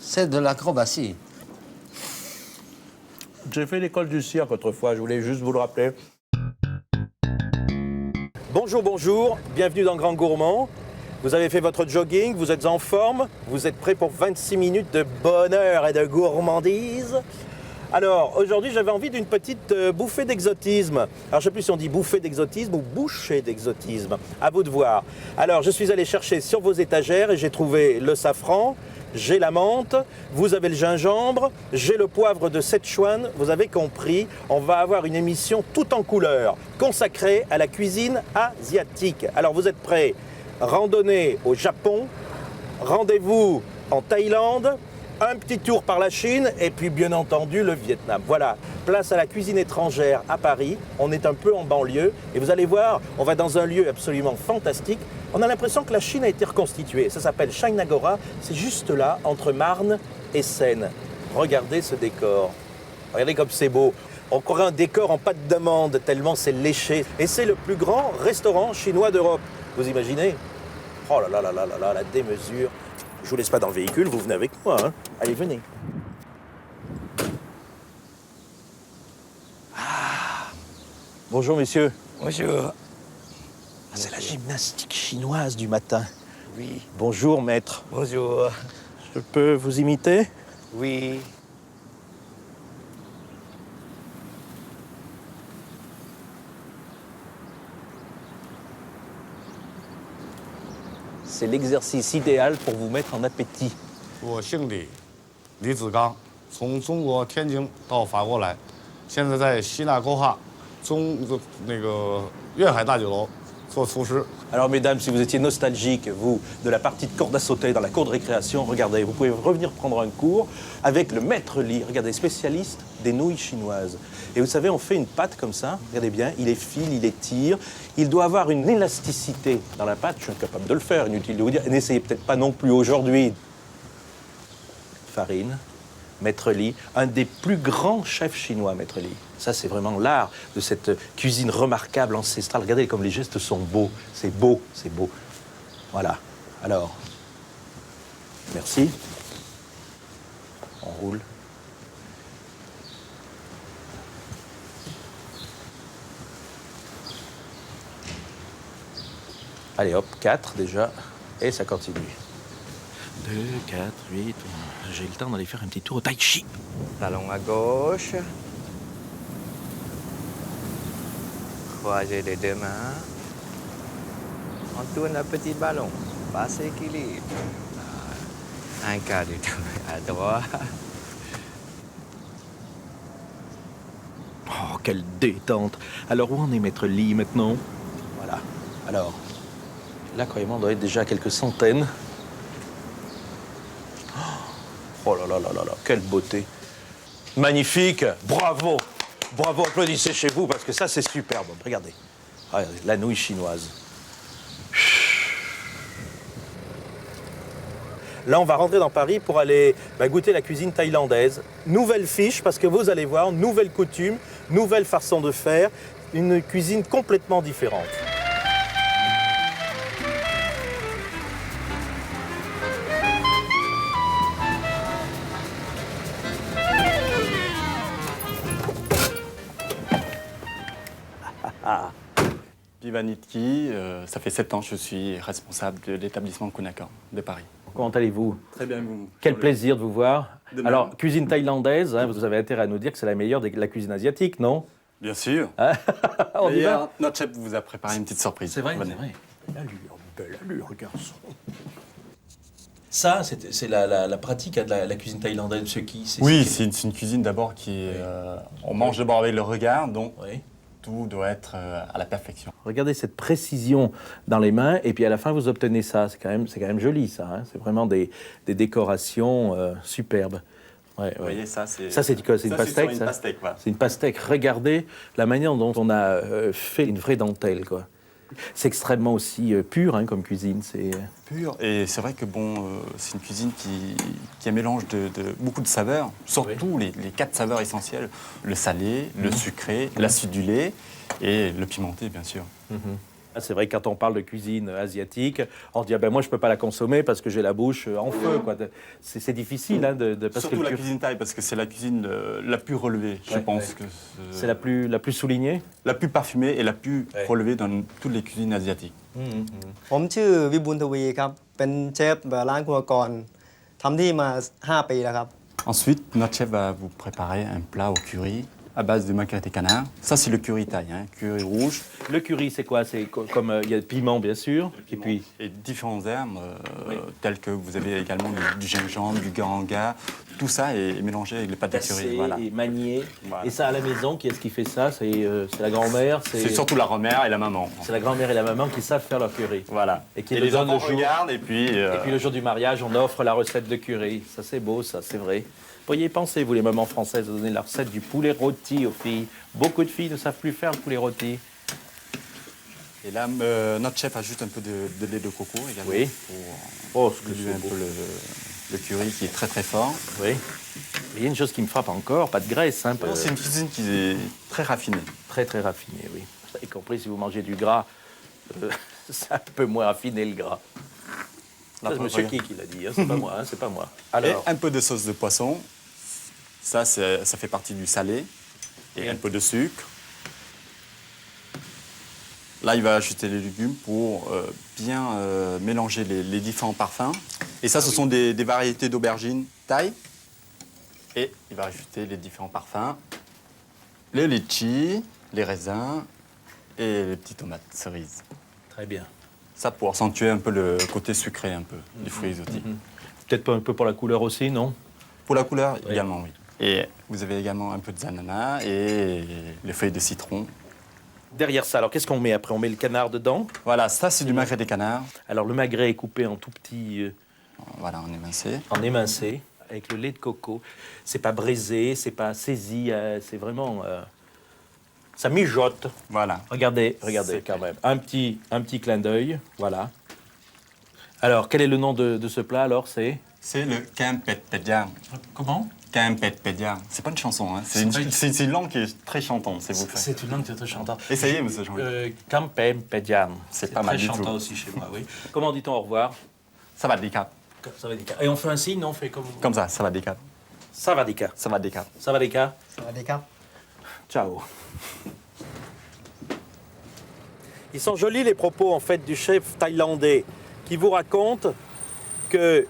C'est de l'acrobatie. J'ai fait l'école du cirque autrefois, je voulais juste vous le rappeler. Bonjour, bonjour, bienvenue dans Grand Gourmand. Vous avez fait votre jogging, vous êtes en forme, vous êtes prêts pour 26 minutes de bonheur et de gourmandise. Alors, aujourd'hui, j'avais envie d'une petite bouffée d'exotisme. Alors, je ne sais plus si on dit bouffée d'exotisme ou bouchée d'exotisme. À vous de voir. Alors, je suis allé chercher sur vos étagères et j'ai trouvé le safran, j'ai la menthe, vous avez le gingembre, j'ai le poivre de Sichuan. Vous avez compris, on va avoir une émission tout en couleurs, consacrée à la cuisine asiatique. Alors, vous êtes prêts? Randonnée au Japon, rendez-vous en Thaïlande, un petit tour par la Chine et puis bien entendu le Vietnam. Voilà, place à la cuisine étrangère à Paris. On est un peu en banlieue et vous allez voir, on va dans un lieu absolument fantastique. On a l'impression que la Chine a été reconstituée. Ça s'appelle Chinagora. C'est juste là, entre Marne et Seine. Regardez ce décor. Regardez comme c'est beau. On croirait un décor en pâte d'amande tellement c'est léché. Et c'est le plus grand restaurant chinois d'Europe. Vous imaginez? Oh là là là là là là, la démesure. Je vous laisse pas dans le véhicule, vous venez avec moi. Hein. Allez, venez. Ah. Bonjour, messieurs. Bonjour. C'est la gymnastique chinoise du matin. Oui. Bonjour, maître. Bonjour. Je peux vous imiter? Oui. C'est l'exercice idéal pour vous mettre en appétit. 我姓李，李子刚，从中国天津到法国来，现在在希腊沟哈粤海大酒楼做厨师。 Alors, mesdames, si vous étiez nostalgiques, vous, de la partie de corde à sauter dans la cour de récréation, regardez, vous pouvez revenir prendre un cours avec le maître Li, regardez, spécialiste des nouilles chinoises. Et vous savez, on fait une pâte comme ça, regardez bien, il effile, il étire, il doit avoir une élasticité dans la pâte, je suis incapable de le faire, inutile de vous dire, n'essayez peut-être pas non plus aujourd'hui. Farine, maître Li, un des plus grands chefs chinois, maître Li. Ça, c'est vraiment l'art de cette cuisine remarquable, ancestrale. Regardez comme les gestes sont beaux. C'est beau, c'est beau. Voilà. Alors, merci. On roule. Allez, hop, 4 déjà. Et ça continue. 2, 4, 8. J'ai le temps d'aller faire un petit tour au tai chi. Talon à gauche. Croisez les deux mains. On tourne un petit ballon. Passe équilibre. Un quart du tour à droite. Oh, quelle détente. Alors, où en est maître Li maintenant? Voilà. Alors, là, croyez-moi, on doit être déjà à quelques centaines. Oh là là là là là, quelle beauté. Magnifique, bravo. Bravo, applaudissez chez vous parce que ça, c'est superbe. Regardez. Regardez, la nouille chinoise. Là, on va rentrer dans Paris pour aller goûter la cuisine thaïlandaise. Nouvelle fiche, parce que vous allez voir, nouvelle coutume, nouvelle façon de faire, une cuisine complètement différente. Pivanitki, ça fait 7 ans que je suis responsable de l'établissement Kunakor de Paris. Comment allez-vous? Très bien, vous. Quel plaisir de vous voir. De même. Alors, cuisine thaïlandaise, hein, vous avez intérêt à nous dire que c'est la meilleure de la cuisine asiatique, non? Bien sûr. On y va? D'ailleurs, notre chef vous a préparé une petite surprise. C'est vrai, Venez. c'est vrai. Belle allure, garçon. Ça, c'est la pratique de la cuisine thaïlandaise, ce qui... Oui, c'est une cuisine d'abord qui est... on mange d'abord avec le regard, donc Oui. tout doit être à la perfection. Regardez cette précision dans les mains, et puis à la fin, vous obtenez ça. C'est quand même joli, ça. Hein. C'est vraiment des décorations superbes. Ouais, Vous voyez, ça, c'est... Ça, c'est quoi? C'est une pastèque, une ça? pastèque, voilà. C'est une pastèque. Regardez la manière dont on a fait une vraie dentelle, quoi. C'est extrêmement aussi pur hein, comme cuisine. C'est Pur. Et c'est vrai que bon, c'est une cuisine qui a un mélange de beaucoup de saveurs, surtout les 4 saveurs essentielles. Le salé, le sucré, l'acidulé et le pimenté, bien sûr. Ah, c'est vrai que quand on parle de cuisine asiatique, on se dit ah ben moi je peux pas la consommer parce que j'ai la bouche en feu, quoi. C'est difficile, hein, parce Surtout que la cuisine thaï, parce que c'est la cuisine la plus relevée. Je Ouais, pense ouais. que c'est la plus soulignée. la plus parfumée et la plus Ouais. relevée dans toutes les cuisines asiatiques. ผมชื่อวิบูลย์ทวีครับ เป็นเชฟร้านครัวกรทำที่มา 5 ปีแล้วครับ Ensuite, notre chef va vous préparer un plat au curry à base de maquerettes et canard. Ça, c'est le curry thaï, hein, curry rouge. Le curry, c'est quoi? C'est comme il y a le piment, bien sûr, et puis Et différents herbes, tels que vous avez également du gingembre, du garanga. Tout ça est mélangé avec les pâtes de curry. tassé Voilà. et manié. Voilà. Et ça, à la maison, qui est-ce qui fait ça? C'est la grand-mère, C'est surtout la grand-mère et la maman. c'est la grand-mère et la maman qui savent faire leur curry. Voilà. Et qui Et le les donnent enfants le jour. regardent et puis... Et puis le jour du mariage, on offre la recette de curry. Ça, c'est beau, ça, c'est vrai. Vous pourriez y penser, vous, les mamans françaises, à donner la recette du poulet rôti aux filles. Beaucoup de filles ne savent plus faire le poulet rôti. Et là, notre chef ajoute un peu de lait de coco également. Oui. Pour Oh, ce que diluer c'est un beau. peu le curry qui est très très fort. Oui. Mais il y a une chose qui me frappe encore, pas de graisse, hein, pas- C'est une cuisine qui est très raffinée. très très raffinée, oui. Vous avez compris, si vous mangez du gras, c'est un peu moins raffiné le gras. Ça, c'est monsieur qui l'a dit, hein, c'est pas moi, hein, c'est pas moi. Et Alors, un peu de sauce de poisson. Ça fait partie du salé. Et un peu de sucre. Là, il va ajouter les légumes pour bien mélanger les différents parfums. Et ça, ce sont des variétés d'aubergines thaï. Et il va ajouter les différents parfums. Les litchis, les raisins et les petites tomates cerises. très bien. Ça pour accentuer un peu le côté sucré un peu du fruit exotique. Peut-être pas un peu pour la couleur aussi, non? Pour la couleur, également, oui. Et vous avez également un peu d'ananas et les feuilles de citron. Derrière ça, alors qu'est-ce qu'on met après? On met le canard dedans. Voilà, ça c'est du magret des canards. Alors le magret est coupé en tout petits, Voilà, en émincé. en émincé, avec le lait de coco. C'est pas braisé, c'est pas saisi, c'est vraiment... ça mijote. Voilà. Regardez C'est quand même. Un petit clin d'œil, voilà. Alors, quel est le nom de ce plat alors? C'est C'est le Kampet Pediang. comment? Kampet Pediang. C'est pas une chanson, hein. C'est une langue qui est très chantante, c'est vous. C'est une langue très chantante. Essayez, monsieur Jean-Louis. Campem Pedian. C'est pas mal très du tout. chantant aussi chez moi, oui. Comment dit-on au revoir? Ça va décap. Ça va des cas. Et on fait un signe, non? On fait comme... Comme ça va décap. Ça va des cas. Ça va décap. Ça va des cas. สวัสดีครับ Ciao. Ils sont jolis les propos en fait du chef thaïlandais qui vous raconte que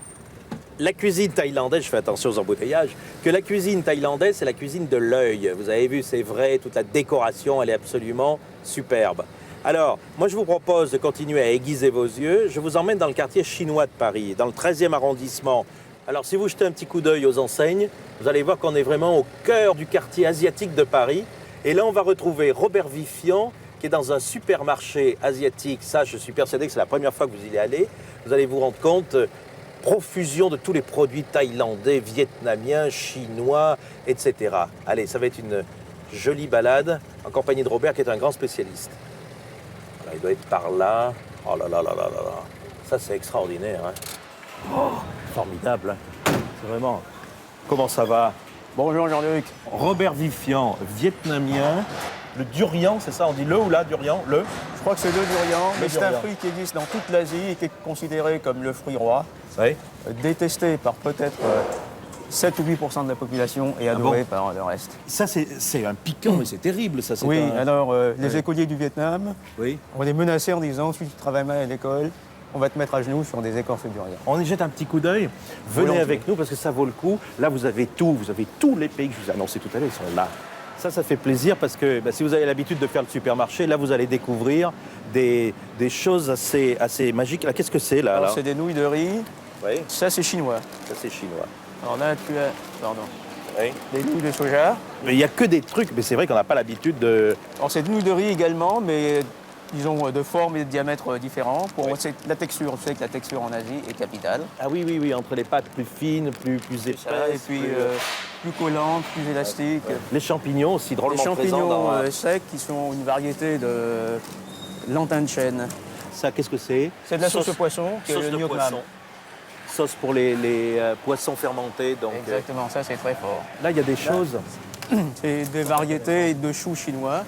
la cuisine thaïlandaise, je fais attention aux embouteillages, que la cuisine thaïlandaise c'est la cuisine de l'œil. Vous avez vu, c'est vrai, toute la décoration elle est absolument superbe. Alors, moi je vous propose de continuer à aiguiser vos yeux. Je vous emmène dans le quartier chinois de Paris, dans le 13e arrondissement. Alors si vous jetez un petit coup d'œil aux enseignes, vous allez voir qu'on est vraiment au cœur du quartier asiatique de Paris. Et là on va retrouver Robert Vifian qui est dans un supermarché asiatique. Ça, je suis persuadé que c'est la première fois que vous y allez. Vous allez vous rendre compte, profusion de tous les produits thaïlandais, vietnamiens, chinois, etc. Allez, ça va être une jolie balade en compagnie de Robert qui est un grand spécialiste. Voilà, il doit être par là. Oh là là là là là là. Ça, c'est extraordinaire. Hein. Oh, formidable. Hein. C'est vraiment... Comment ça va? Bonjour Jean-Luc. Robert Vifian, vietnamien. Le durian, c'est ça? On dit le ou la durian? Le? Je crois que c'est le durian, mais c'est un durian. fruit qui existe dans toute l'Asie et qui est considéré comme le fruit roi, Oui. détesté par peut-être 7 ou 8% de la population et adoré par le reste. Ça, c'est un piquant, mais c'est terrible, ça. Oui, un... alors les écoliers du Vietnam, Oui. on les menaçait en disant si tu travailles mal à l'école, on va te mettre à genoux sur des écorces de durian. On y jette un petit coup d'œil. Venez Volontiers. avec nous parce que ça vaut le coup. Là, vous avez tout. Vous avez tous les pays que je vous ai annoncés tout à l'heure. Ils sont là. Ça fait plaisir parce que si vous avez l'habitude de faire le supermarché, là, vous allez découvrir des choses assez magiques. Là, qu'est-ce que c'est, là, Alors là c'est des nouilles de riz, Oui, ça c'est chinois. ça, c'est chinois. Alors là tu as Oui. des nouilles de soja. Mais il n'y a que des trucs. Mais c'est vrai qu'on n'a pas l'habitude de... Alors c'est des nouilles de riz également, mais disons de forme et de diamètre différents. Pour c'est la texture, vous savez que la texture en Asie est capitale. Ah oui, entre les pâtes plus fines, plus épaisses. Et puis plus collantes, plus élastiques. Les champignons aussi Les drôlement présents champignons dans... secs qui sont une variété de lantin de chêne. Ça, qu'est-ce que c'est? C'est de la sauce au poisson, qui est Sauce le de Niot Nam. poisson. Sauce pour les poissons fermentés. Donc, Exactement, ça c'est très fort. là, il y a des choses. C'est des variétés de choux chinois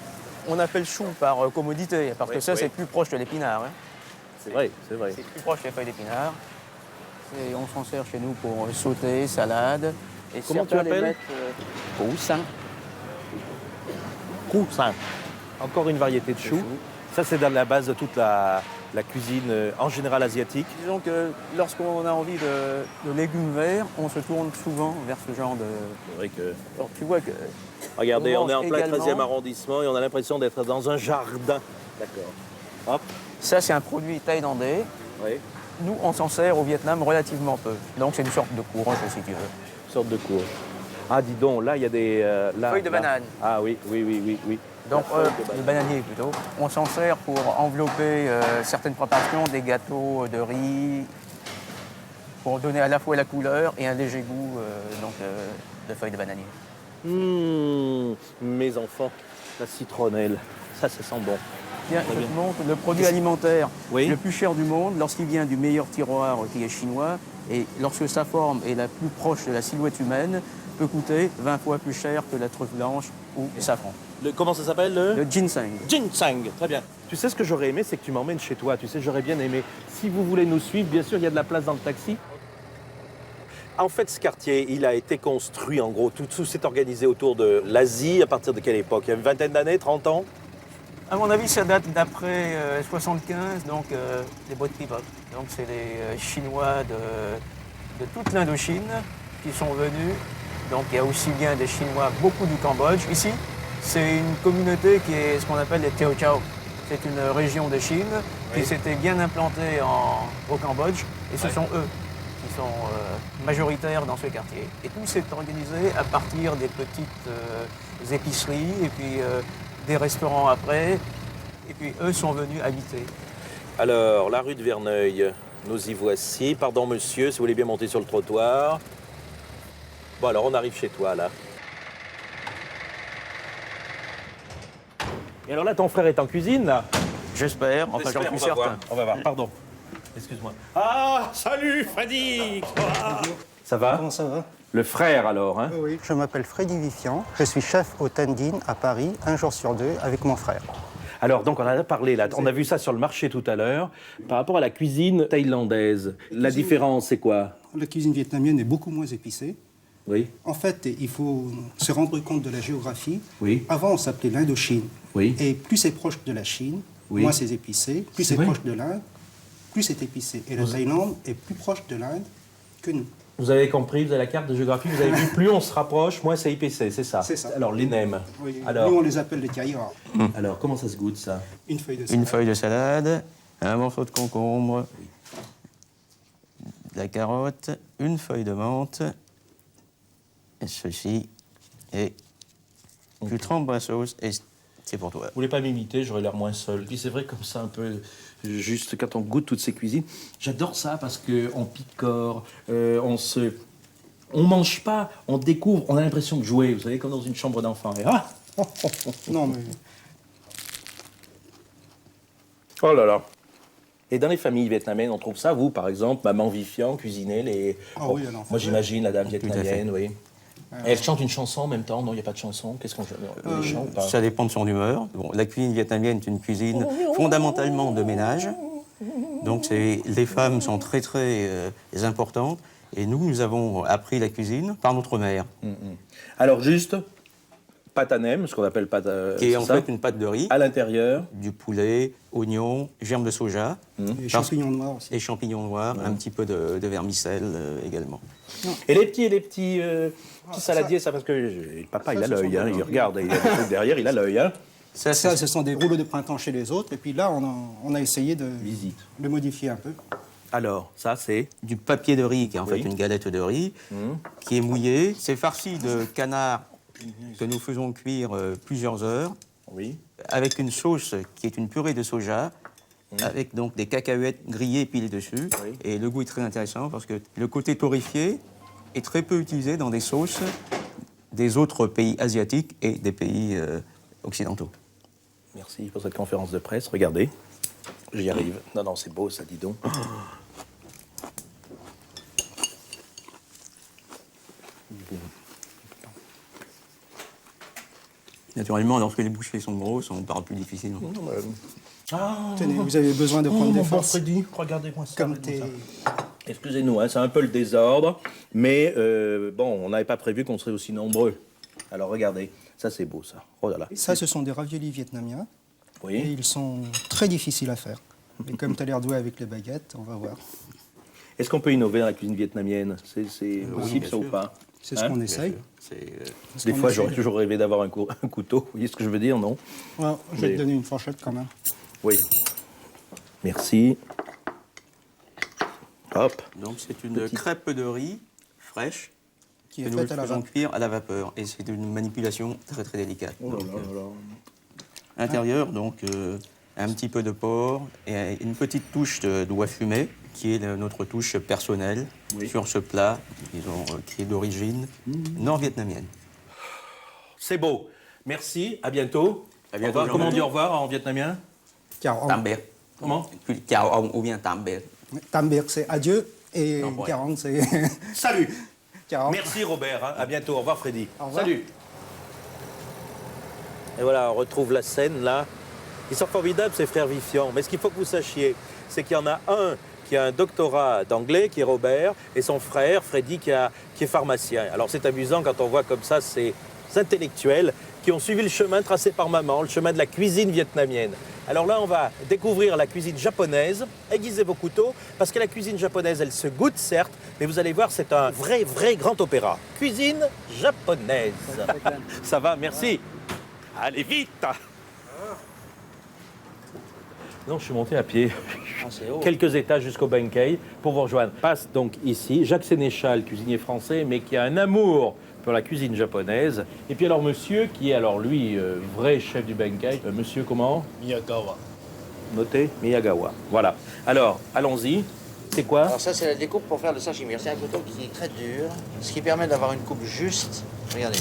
On appelle chou par commodité, parce que ça, c'est plus proche de l'épinard. Hein. C'est vrai, c'est vrai. C'est plus proche des feuilles d'épinard. On s'en sert chez nous pour sauter, salade. Et Comment tu certains les l'appelles mettent, Roussin. Roussin. Encore une variété de choux. Ça, c'est dans la base de toute la cuisine, en général asiatique. Disons que lorsqu'on a envie de légumes verts, on se tourne souvent vers ce genre de... C'est vrai que... Alors, tu vois que... Regardez, on est en plein également- 13e arrondissement et on a l'impression d'être dans un jardin. D'accord. Hop. Ça, c'est un produit thaïlandais. Oui. Nous, on s'en sert au Vietnam relativement peu. Donc, c'est une sorte de courge, si tu veux. Une sorte de courge. Ah, dis donc, là, il y a des... Feuilles de banane. Ah oui, oui. Donc, La feuille de le bananier plutôt. On s'en sert pour envelopper certaines préparations, des gâteaux de riz, pour donner à la fois la couleur et un léger goût de feuilles de bananier. Mes enfants, la citronnelle, ça sent bon. Bien, Très je bien. te montre le produit alimentaire Oui. le plus cher du monde lorsqu'il vient du meilleur tiroir qui est chinois et lorsque sa forme est la plus proche de la silhouette humaine, peut coûter 20 fois plus cher que la truffe blanche ou le safran. Comment ça s'appelle Le ginseng. Ginseng, très bien. Tu sais ce que j'aurais aimé, c'est que tu m'emmènes chez toi. Tu sais, j'aurais bien aimé. Si vous voulez nous suivre, bien sûr, il y a de la place dans le taxi. En fait, ce quartier, il a été construit, en gros, tout s'est organisé autour de l'Asie. À partir de quelle époque? Il y a une vingtaine d'années, 30 ans? À mon avis, ça date d'après 75, donc les boîtes pivot. Donc c'est les Chinois de toute l'Indochine qui sont venus. Donc il y a aussi bien des Chinois, beaucoup du Cambodge. Ici, c'est une communauté qui est ce qu'on appelle les Teo Chao. C'est une région de Chine qui s'était bien implantée au Cambodge. Et ce sont eux qui sont majoritaires dans ce quartier. Et tout s'est organisé à partir des petites épiceries et puis des restaurants après. Et puis eux sont venus habiter. Alors, la rue de Verneuil, nous y voici. Pardon, monsieur, si vous voulez bien monter sur le trottoir. Bon, alors, on arrive chez toi, là. Et alors là, ton frère est en cuisine, là? J'espère, enfin j'en suis certain. On va voir, pardon. Excuse-moi. Ah, salut, Freddy! Ça va? Comment ça va? Le frère, alors, hein? Oui. Je m'appelle Freddy Vifian, je suis chef au Tandine à Paris, un jour sur deux, avec mon frère. Alors, donc, on en a parlé, là. On a vu ça sur le marché tout à l'heure. Par rapport à la cuisine thaïlandaise, la différence, c'est quoi? La cuisine vietnamienne est beaucoup moins épicée. Oui, En fait, il faut se rendre compte de la géographie. oui, Avant, on s'appelait l'Indochine. oui. Et plus c'est proche de la Chine, Oui. moins c'est épicé. Plus C'est c'est vrai. proche de l'Inde, plus c'est épicé. Et la Thaïlande est plus proche de l'Inde que nous. Vous avez compris, vous avez la carte de géographie, vous avez vu, plus on se rapproche, moins c'est épicé, c'est ça? C'est ça. Alors, les nems. Oui. Alors, Nous, on les appelle les caillards. alors, comment ça se goûte, ça? Une feuille de Une salade. feuille de salade, un morceau de concombre, de la carotte, une feuille de menthe, et ceci, et tu trempes la sauce et c'est pour toi. Vous voulez pas m'imiter, j'aurais l'air moins seul. Puis c'est vrai, comme ça, un peu, juste quand on goûte toutes ces cuisines. J'adore ça parce qu'on picore, on mange pas, on découvre, on a l'impression de jouer, vous savez, comme dans une chambre d'enfant. Et ah! Non, mais Oh là là! Et dans les familles vietnamiennes, on trouve ça, vous, par exemple, maman Vifian, cuisiner les... Ah oui, alors, moi, j'imagine la dame à fait. vietnamienne, oui. Et elle chante une chanson en même temps? Non, il n'y a pas de chanson. Qu'est-ce qu'on chante ou pas? Ça dépend de son humeur. Bon, la cuisine vietnamienne est une cuisine fondamentalement de ménage. Donc les femmes sont très très importantes. Et nous avons appris la cuisine par notre mère, Alors, juste, pâte à nem, ce qu'on appelle pâte à... qui est c'est en ça? fait une pâte de riz, À l'intérieur, du poulet, oignons, germes de soja, les champignons noirs aussi. et champignons noirs, un petit peu de vermicelle également. et les petits saladiers, ça, parce que papa, il a ce sont l'œil, des- hein, il regarde, il a des trucs derrière, il a l'œil, hein. Ça, ce sont des rouleaux de printemps chez les autres. Et puis là, on a essayé de Visite. le modifier un peu. Alors, ça, c'est... Du papier de riz, qui est en Oui. fait une galette de riz, qui est mouillée. C'est farci de canard que nous faisons cuire plusieurs heures, Oui. avec une sauce qui est une purée de soja, avec donc des cacahuètes grillées pilées dessus. Oui. Et le goût est très intéressant parce que le côté torréfié est très peu utilisé dans des sauces des autres pays asiatiques et des pays occidentaux. Merci pour cette conférence de presse. Regardez, j'y arrive. Non, non, c'est beau, ça, dis donc. Naturellement, lorsque les bouchées sont grosses, on parle plus difficilement. Tenez, vous avez besoin de prendre des forces. Freddy, regardez-moi ça. Comme t'es... Excusez-nous, hein, c'est un peu le désordre, mais bon, on n'avait pas prévu qu'on serait aussi nombreux. Alors regardez, ça c'est beau ça. Oh là là. Ça, ce sont des raviolis vietnamiens. Et Oui. ils sont très difficiles à faire. Mais comme tu as l'air doué avec les baguettes, on va voir. Est-ce qu'on peut innover dans la cuisine vietnamienne? C'est possible bien ça ou sûr. pas? C'est ce Hein? qu'on essaye. Des fois, j'aurais toujours rêvé d'avoir un couteau. Vous voyez ce que je veux dire, non? Ouais, je vais Mais- te donner une fourchette quand même. Oui. Merci. Hop. Donc c'est une crêpe de riz fraîche Qui que est nous faite à la faisons vapeur. cuire à la vapeur. Et c'est une manipulation très très délicate. Oh là Donc, là là là. à l'intérieur, donc un petit peu de porc et une petite touche d'oie fumée, qui est notre touche personnelle sur ce plat, disons, qui est d'origine nord-vietnamienne. C'est beau. Merci, à bientôt. À bientôt, Au revoir. Comment on Jean-Marie. dit au revoir en vietnamien? Carong. Tambert. Comment? Chào ông ou bien Tambert. Tambir, c'est adieu. Et Non, ouais. Carong, c'est... Salut. Carong. Merci Robert, hein. À bientôt. Au revoir Freddy. Au revoir. Salut. Et voilà, on retrouve la scène là. Ils sont formidables ces frères Vifiant. Mais ce qu'il faut que vous sachiez, c'est qu'il y en a un qui a un doctorat d'anglais, qui est Robert, et son frère, Freddy, qui est pharmacien. Alors c'est amusant quand on voit comme ça ces intellectuels qui ont suivi le chemin tracé par maman, le chemin de la cuisine vietnamienne. Alors là, on va découvrir la cuisine japonaise. Aiguisez vos couteaux, parce que la cuisine japonaise, elle se goûte certes, mais vous allez voir, c'est un vrai grand opéra. Cuisine japonaise. Ça va, merci. Allez vite. Non, je suis monté à pied. Quelques étages jusqu'au Benkei pour vous rejoindre. Passe donc ici Jacques Sénéchal, cuisinier français, mais qui a un amour pour la cuisine japonaise. Et puis alors monsieur, qui est alors lui, vrai chef du Benkei, monsieur comment? Miyagawa. Notez, Miyagawa. Voilà. Alors, allons-y. C'est quoi? Alors ça, c'est la découpe pour faire le sashimi. C'est un couteau qui est très dur, ce qui permet d'avoir une coupe juste. Regardez.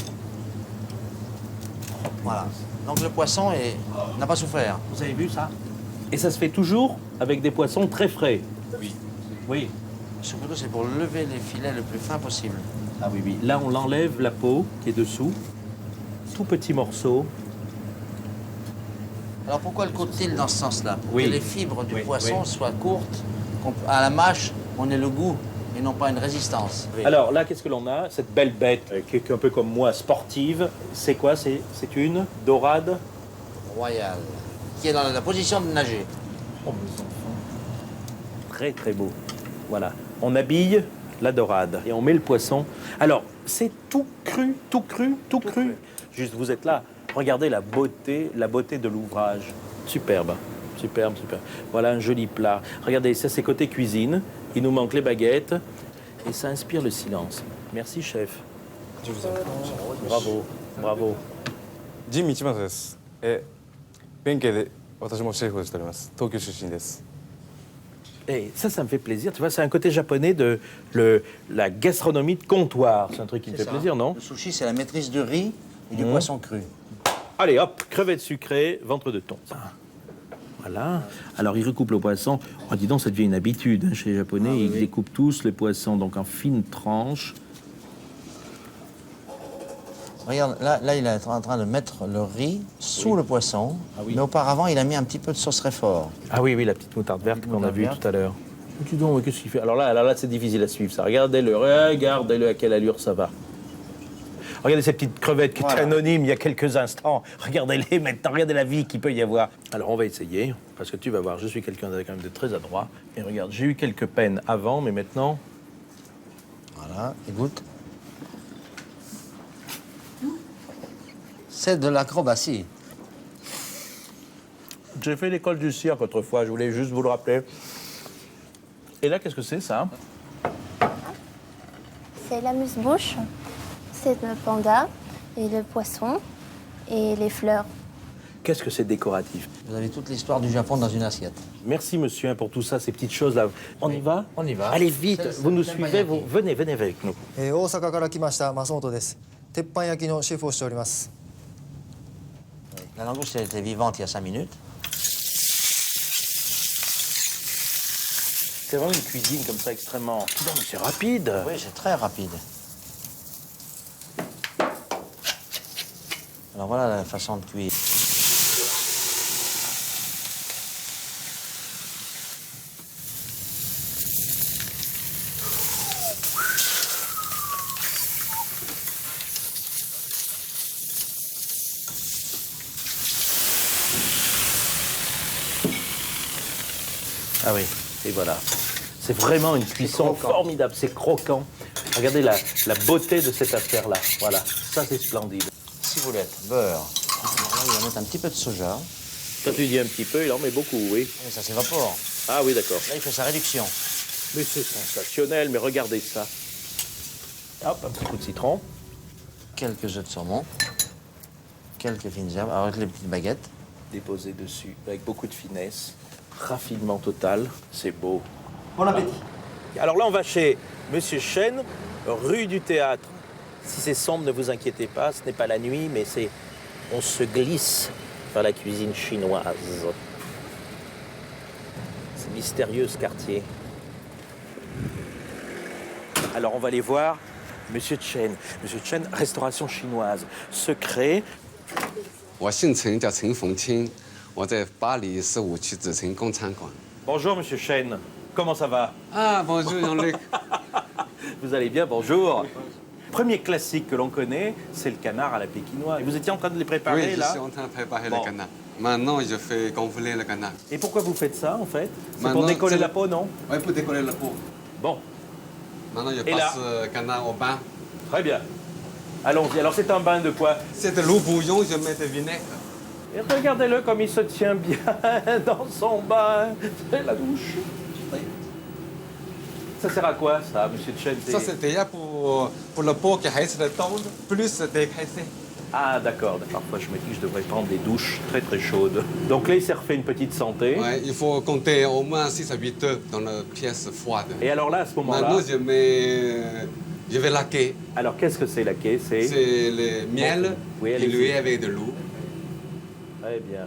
Voilà. Donc le poisson n'a pas souffert. Vous avez vu ça? Et ça se fait toujours avec des poissons très frais. Oui. Oui. Ce couteau, c'est pour lever les filets le plus fin possible. Ah oui, oui. Là, on l'enlève la peau qui est dessous. Tout petit morceau. Alors pourquoi le coupe-t-il dans ce sens-là? Pour Oui. que les fibres du Oui, poisson oui. soient courtes. À la mâche, on ait le goût et non pas une résistance. Alors là, qu'est-ce que l'on a? Cette belle bête, qui est un peu comme moi, sportive. C'est quoi? C'est une dorade? Royal. Qui est dans la position de nager. Oh, mes enfants. Très, très beau. Voilà. On habille la dorade et on met le poisson. Alors, c'est tout cru, tout cru, tout cru. Juste, vous êtes là. Regardez la beauté de l'ouvrage. Superbe. Superbe, superbe. Voilà un joli plat. Regardez, ça c'est côté cuisine. Il nous manque les baguettes. Et ça inspire le silence. Merci, chef. Je vous en prie. Bravo, bravo. 神道正です。弁慶で私もシェフをしております。東京出身です。 Et ça me fait plaisir. Tu vois, c'est un côté japonais de la gastronomie de comptoir. C'est un truc qui me fait ça. plaisir, non? Le sushi, c'est la maîtrise du riz et du poisson cru. Allez, hop, crevettes sucrées, ventre de thon. Voilà. Alors, ils recoupent le poisson. Oh, dis donc, ça devient une habitude hein, chez les Japonais. Ils découpent tous les poissons donc en fines tranches. Regarde, là, il est en train de mettre le riz sous le poisson. Mais auparavant, il a mis un petit peu de sauce Réfort. Ah oui, oui, la petite moutarde verte qu'on a moutarde vue verte. tout à l'heure. Dis donc, qu'est-ce qu'il fait? Alors là, c'est difficile à suivre, ça. Regardez-le, à quelle allure ça va. Regardez ces petites crevettes qui étaient anonymes il y a quelques instants. Regardez-les maintenant, regardez la vie qu'il peut y avoir. Alors on va essayer, parce que tu vas voir, je suis quelqu'un quand même de très adroit. Et regarde, j'ai eu quelques peines avant, mais maintenant... Voilà, et goûte. C'est de l'acrobatie. J'ai fait l'école du cirque autrefois, je voulais juste vous le rappeler. Et là, qu'est-ce que c'est, ça? C'est l'amuse-bouche, c'est le panda et le poisson et les fleurs. Qu'est-ce que c'est décoratif? Vous avez toute l'histoire du Japon dans une assiette. Merci, monsieur, hein, pour tout ça, ces petites choses-là. On y va? On y va. Allez vite, C'est vous nous le suivez, teppanyaki. vous venez avec nous. 大阪から来ました増本です。鉄板焼きのシェフをしております。 La langouste elle était vivante il y a 5 minutes. C'est vraiment une cuisine comme ça extrêmement... Non, mais c'est rapide. Oui, c'est très rapide. Alors voilà la façon de cuire. Ah oui, et voilà. C'est vraiment une cuisson formidable, c'est croquant. Regardez la beauté de cette affaire-là. Voilà, ça c'est splendide. Ciboulette, beurre. Alors là, il va mettre un petit peu de soja. Quand tu dis un petit peu, il en met beaucoup, oui. Et ça s'évapore. Ah oui, d'accord. Là, il fait sa réduction. Mais c'est sensationnel, mais regardez ça. Hop, un petit coup de citron. Quelques œufs de saumon. Quelques fines herbes. Alors avec les petites baguettes. Déposé dessus avec beaucoup de finesse. Raffinement total, c'est beau. Bon appétit. Alors là, on va chez Monsieur Chen, rue du Théâtre. Si c'est sombre, ne vous inquiétez pas, ce n'est pas la nuit, mais c'est... On se glisse vers la cuisine chinoise. C'est mystérieux, ce quartier. Alors, on va aller voir Monsieur Chen. Monsieur Chen, restauration chinoise. Secret. 我姓陈，叫陈逢清，我在巴黎15区子城共餐馆。 Bonjour, Monsieur Chen. Comment ça va? Ah, bonjour Jean-Luc. Vous allez bien, bonjour. Premier classique que l'on connaît, c'est le canard à la pékinoise. Et vous étiez en train de les préparer, Oui, je là? suis en train de préparer Bon. le canard. Maintenant, je fais gonfler le canard. Et pourquoi vous faites ça, en fait? C'est pour Maintenant, décoller c'est la le- peau, non? Oui, pour décoller la peau. Bon, Maintenant, je Et là passe le canard au bain. très bien. Allons-y. Alors, c'est un bain de quoi? C'est de l'eau bouillon, je mets de vinaigre. Et regardez-le comme il se tient bien dans son bain. C'est la douche. Ça sert à quoi, ça, Monsieur Chen? Ça, c'est déjà pour la peau qui reste tendre, plus dégraissée. Ah, d'accord. Parfois, je me dis que je devrais prendre des douches très, très chaudes. Donc là, il s'est refait une petite santé. Ouais, il faut compter au moins 6 à 8 heures dans la pièce froide. Et alors là, à ce moment-là... Maintenant, je vais laquer. Alors, qu'est-ce que c'est, laqué? C'est le miel Oui, allez-y. dilué avec de l'eau. Très bien.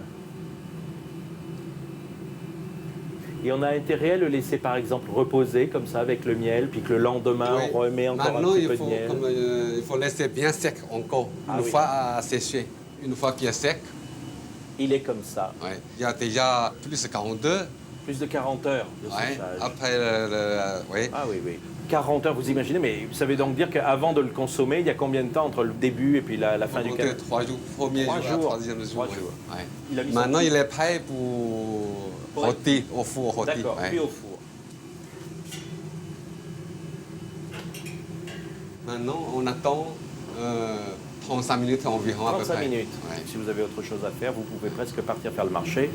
Et on a intérêt à le laisser, par exemple, reposer comme ça avec le miel, puis que le lendemain, Oui. on remet encore Maintenant, un petit il peu faut, de miel. il faut laisser bien sec encore, Ah une oui. fois à sécher. Une fois qu'il est sec, Il est comme ça. ouais, il y a déjà plus de 42. Plus de 40 heures de Ouais, séchage. après, ouais. Ah oui, oui. 40 heures, vous imaginez, mais ça veut donc dire qu'avant de le consommer, il y a combien de temps entre le début et puis la fin du compter canard? 3 jours, premier 3 jour, jours. troisième jour. 3 ouais. jours. Ouais. Il a mis Maintenant, son- il est prêt pour rôti, au four rôti. D'accord, ouais. puis au four. Maintenant, on attend 35 minutes environ à peu 35 près. minutes. Ouais. Si vous avez autre chose à faire, vous pouvez presque partir faire le marché,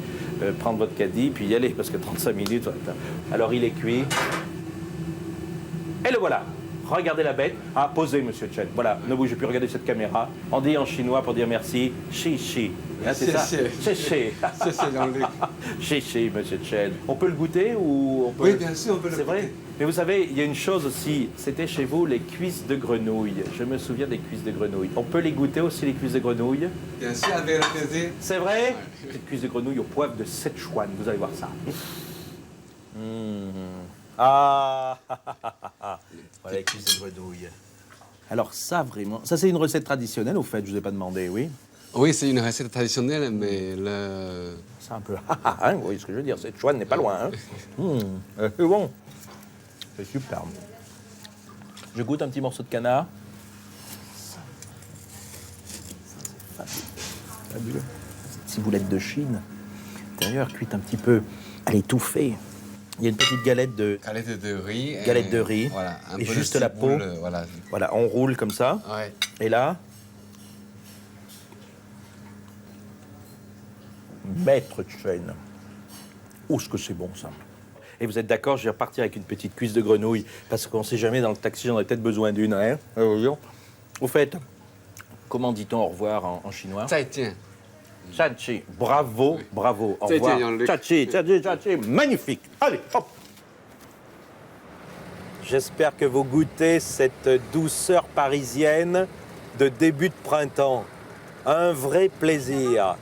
prendre votre caddie, puis y aller, parce que 35 minutes... Alors, il est cuit. Et le voilà. Regardez la bête. Ah, posez, Monsieur Chen. Voilà, ne bougez plus, regardez cette caméra. On dit en chinois pour dire merci, chi chi. Hein, c'est ça? Xie xie. Xie xie. C'est Jean-Luc. Xie xie, Monsieur Chen. On peut le goûter ou on peut... Oui, bien sûr, on peut le C'est vrai? goûter. Mais vous savez, il y a une chose aussi, c'était chez vous les cuisses de grenouille. Je me souviens des cuisses de grenouille. On peut les goûter aussi, les cuisses de grenouille? Bien sûr, avec le plaisir. C'est vrai? Petite cuisse de grenouille au poivre de Sichuan, vous allez voir ça. Ah, voilà les cuisses de grenouille. Alors ça, vraiment, ça c'est une recette traditionnelle au fait, je ne vous ai pas demandé, oui? Oui, c'est une recette traditionnelle, mais le... C'est un peu... hein, vous voyez ce que je veux dire, Sichuan n'est pas loin. Hein? C'est bon. C'est superbe. Je goûte un petit morceau de canard. Ça, c'est fabuleux. Cette ciboulette de Chine, d'ailleurs, cuite un petit peu à l'étouffée. Il y a une petite galette de riz. Galette de riz. Voilà, un Et peu juste de la ciboule, peau. Voilà. Voilà, on roule comme ça. Ouais. Et là, Maître Chen. Oh, ce que c'est bon, ça. Et vous êtes d'accord, je vais repartir avec une petite cuisse de grenouille, parce qu'on ne sait jamais, dans le taxi, j'en ai peut-être besoin d'une. Hein. Au fait, comment dit-on au revoir en chinois? 再见. Chachi, bravo, bravo. Au revoir. Jean-Luc. Chachi, chachi, chachi, magnifique. Allez, hop. J'espère que vous goûtez cette douceur parisienne de début de printemps. Un vrai plaisir.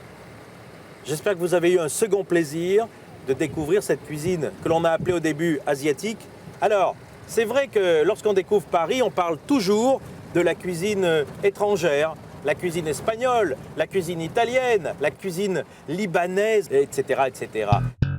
J'espère que vous avez eu un second plaisir de découvrir cette cuisine que l'on a appelée au début asiatique. Alors, c'est vrai que lorsqu'on découvre Paris, on parle toujours de la cuisine étrangère, la cuisine espagnole, la cuisine italienne, la cuisine libanaise, etc., etc.